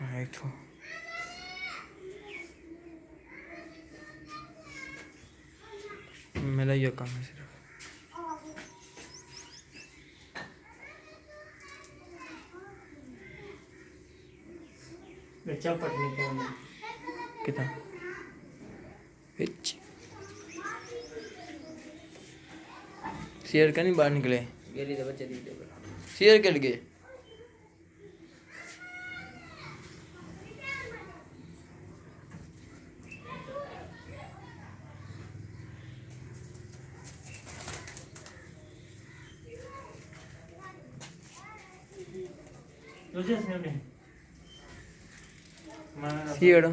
हाँ तो मेरा ये काम है सिर्फ। बच्चा पढ़ने के लिए कितना हिच शेयर का नहीं बाहर निकले गेली तो बच्चे दी दे शेयर कर गए तुझे से नहीं शेयर बच्चे